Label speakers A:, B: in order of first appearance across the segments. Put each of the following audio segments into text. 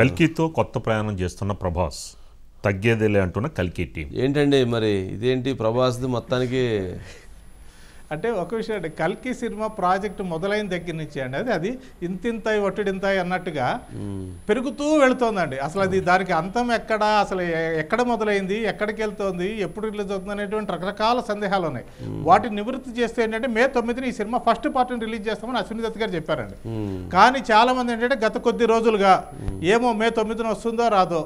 A: కల్కితో కొత్త ప్రయాణం చేస్తున్న ప్రభాస్ తగ్గేదేలే అంటున్న కల్కి టీం
B: ఏంటండి మరి ఇదేంటి ప్రభాస్ది మొత్తానికి?
C: అంటే ఒక విషయం అండి, కల్కి సినిమా ప్రాజెక్టు మొదలైన దగ్గర నుంచి అండి అది ఇంతింతాయి ఒట్టిడింతాయి అన్నట్టుగా పెరుగుతూ వెళుతోందండి. అసలు అది దానికి అంతం ఎక్కడ, అసలు ఎక్కడ మొదలైంది, ఎక్కడికి వెళ్తోంది, ఎప్పుడు రిలీజ్ అవుతుంది అనేటువంటి రకరకాల సందేహాలు ఉన్నాయి. వాటిని నివృత్తి చేస్తే ఏంటంటే మే 9ని ఈ సినిమా ఫస్ట్ పార్ట్ని రిలీజ్ చేస్తామని అశ్విని దత్ గారు చెప్పారండి. కానీ చాలా మంది ఏంటంటే గత కొద్ది రోజులుగా ఏమో మే 9న వస్తుందో రాదో,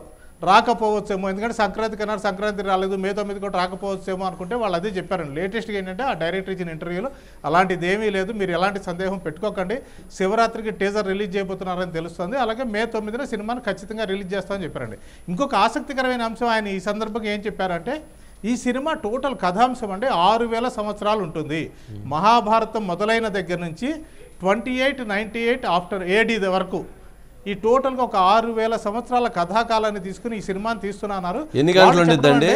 C: రాకపోవచ్చేమో, ఎందుకంటే సంక్రాంతి కన్నారు, సంక్రాంతి రాలేదు, మే 9 కూడా రాకపోవచ్చేమో అనుకుంటే వాళ్ళు అదే చెప్పారండి. లేటెస్ట్గా ఏంటంటే ఆ డైరెక్టర్ ఇచ్చిన ఇంటర్వ్యూలో అలాంటిది ఏమీ లేదు, మీరు ఎలాంటి సందేహం పెట్టుకోకండి, శివరాత్రికి టీజర్ రిలీజ్ చేయబోతున్నారని తెలుస్తుంది, అలాగే మే 9న సినిమాను ఖచ్చితంగా రిలీజ్ చేస్తామని చెప్పారండి. ఇంకొక ఆసక్తికరమైన అంశం ఆయన ఈ సందర్భంగా ఏం చెప్పారంటే, ఈ సినిమా టోటల్ కథాంశం అంటే 6000 సంవత్సరాలు ఉంటుంది. మహాభారతం మొదలైన దగ్గర నుంచి 2898 ఆఫ్టర్ ఏడీ వరకు ఈ టోటల్గా ఒక 6000 సంవత్సరాల కథాకాలాన్ని తీసుకుని ఈ సినిమాని తీస్తున్నారు.
B: ఎన్ని గంటలు ఉంటుందండి?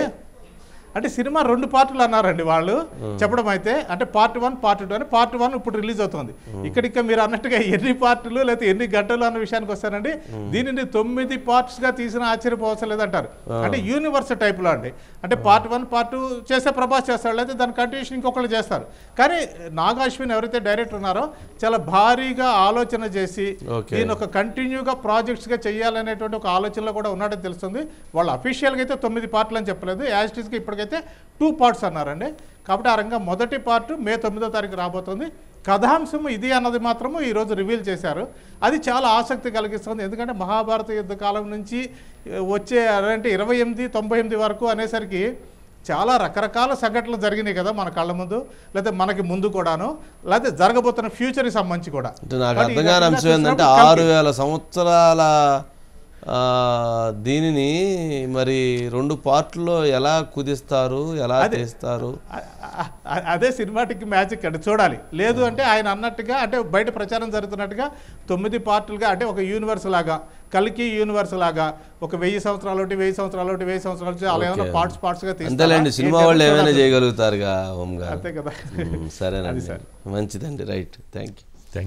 C: అంటే సినిమా 2 పార్టులు అన్నారండి వాళ్ళు చెప్పడం. అయితే అంటే పార్ట్ 1 పార్ట్ 2 అని, పార్ట్ 1 ఇప్పుడు రిలీజ్ అవుతుంది. ఇక్కడిక మీరు అన్నట్టుగా ఎన్ని పార్టులు లేకపోతే ఎన్ని గంటలు అన్న విషయానికి వస్తారండి, దీనిని 9 పార్ట్స్గా తీసిన ఆశ్చర్యపోవసం లేదంటారు. అంటే యూనివర్స్ టైప్లో అండి, అంటే పార్ట్ 1 పార్ట్ 2 చేస్తే ప్రభాస్ చేస్తాడు, లేకపోతే దాని కంటిన్యూషన్ ఇంకొకళ్ళు చేస్తారు. కానీ నాగ్ అశ్విన్ ఎవరైతే డైరెక్టర్ ఉన్నారో చాలా భారీగా ఆలోచన చేసి దీని ఒక కంటిన్యూగా ప్రాజెక్ట్స్గా చేయాలనేటువంటి ఒక ఆలోచనలో కూడా ఉన్నాడని తెలుస్తుంది. వాళ్ళు అఫీషియల్గా అయితే 9 పార్ట్లు అని చెప్పలేదు, యాజ్ ఇట్ ఈస్గా ఇప్పటికైతే 2 పార్ట్స్ అన్నారండి. కాబట్టి ఆ రంగం మొదటి పార్ట్ మే 9వ తారీఖు రాబోతుంది. కథాంశం ఇది అన్నది మాత్రము ఈరోజు రివీల్ చేశారు. అది చాలా ఆసక్తి కలిగిస్తుంది. ఎందుకంటే మహాభారత యుద్ధ కాలం నుంచి వచ్చే అంటే 2898 వరకు అనేసరికి చాలా రకరకాల సంఘటనలు జరిగినాయి కదా మన కళ్ళ ముందు, లేదా మనకి ముందు కూడాను, లేదా జరగబోతున్న ఫ్యూచర్కి సంబంధించి కూడా.
B: నాకు అర్థం కాని అంశం ఏంటంటే 6000 సంవత్సరాల దీనిని మరి 2 పార్ట్లో ఎలా కుదిస్తారు, ఎలా చేస్తారు?
C: అదే సినిమాటిక్ మ్యాజిక్ అంటే చూడాలి. లేదు అంటే ఆయన అన్నట్టుగా అంటే బయట ప్రచారం జరుగుతున్నట్టుగా 9 పార్టులుగా అంటే ఒక యూనివర్స్ లాగా, కల్కి యూనివర్స్ లాగా ఒక 1000 సంవత్సరాలు 1000 సంవత్సరాలు 1000 సంవత్సరాలు అలా ఏమైనా పార్ట్స్గా
B: అంతేలేండి. సినిమా వాళ్ళు ఏమైనా చేయగలుగుతారుగా హోమ్ గారు.
C: అంతే కదా.
B: సరేనండి, మంచిదండి, రైట్, థ్యాంక్ యూ.